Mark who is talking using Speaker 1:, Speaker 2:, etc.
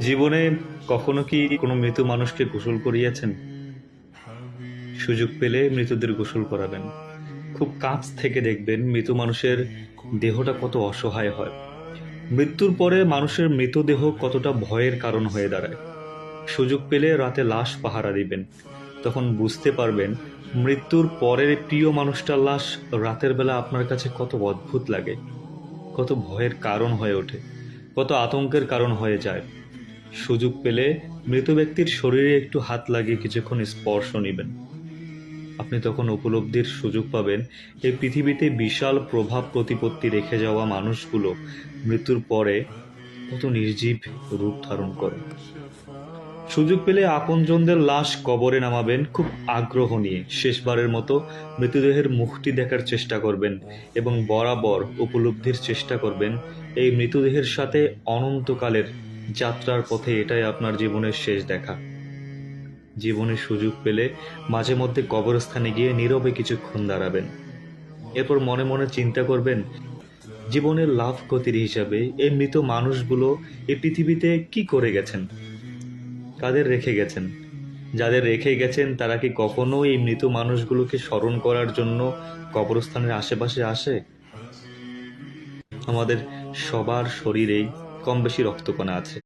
Speaker 1: জীবনে কখনো কি কোনো মৃত মানুষকে গোসল করিয়েছেন? সুযোগ পেলে মৃতদের গোসল করাবেন। খুব কাছ থেকে দেখবেন মৃত মানুষের দেহটা কত অসহায় হয়। মৃত্যুর পরে মানুষের মৃতদেহ কতটা ভয়ের কারণ হয়ে দাঁড়ায়। সুযোগ পেলে রাতে লাশ পাহারা দিবেন। তখন বুঝতে পারবেন মৃত্যুর পরের প্রিয় মানুষটার লাশ রাতের বেলা আপনার কাছে কত অদ্ভুত লাগে, কত ভয়ের কারণ হয়ে ওঠে, কত আতঙ্কের কারণ হয়ে যায়। সুযোগ পেলে মৃত ব্যক্তির শরীরে একটু হাত লাগিয়ে কিছুক্ষণ স্পর্শ নেবেন। আপনি তখন উপলব্ধির সুযোগ পাবেন এই পৃথিবীতে বিশাল প্রভাব প্রতিপত্তি রেখে যাওয়া মানুষগুলো মৃত্যুর পরে কত নির্জীব রূপ ধারণ করে। সুযোগ পেলে আপনজনদের লাশ কবরে নামাবেন খুব আগ্রহ নিয়ে। শেষবারের মতো মৃতদেহের মুখটি দেখার চেষ্টা করবেন এবং বরাবর উপলব্ধির চেষ্টা করবেন এই মৃতদেহের সাথে অনন্তকালের যাত্রার পথে এটাই আপনার জীবনের শেষ দেখা। জীবনের সুযোগ পেলে মাঝে মধ্যে কবরস্থানে গিয়ে নীরবে কিছুক্ষণ দাঁড়াবেন। এরপর মনে মনে চিন্তা করবেন জীবনের লাভ ক্ষতির হিসাবে এই মৃত মানুষগুলো এই পৃথিবীতে কি করে গেছেন, কাদের রেখে গেছেন। যাদের রেখে গেছেন তারা কি কখনো এই মৃত মানুষগুলোকে স্মরণ করার জন্য কবরস্থানের আশেপাশে আসে? আমাদের সবার শরীরেই কম বেশি রক্তকণা আছে।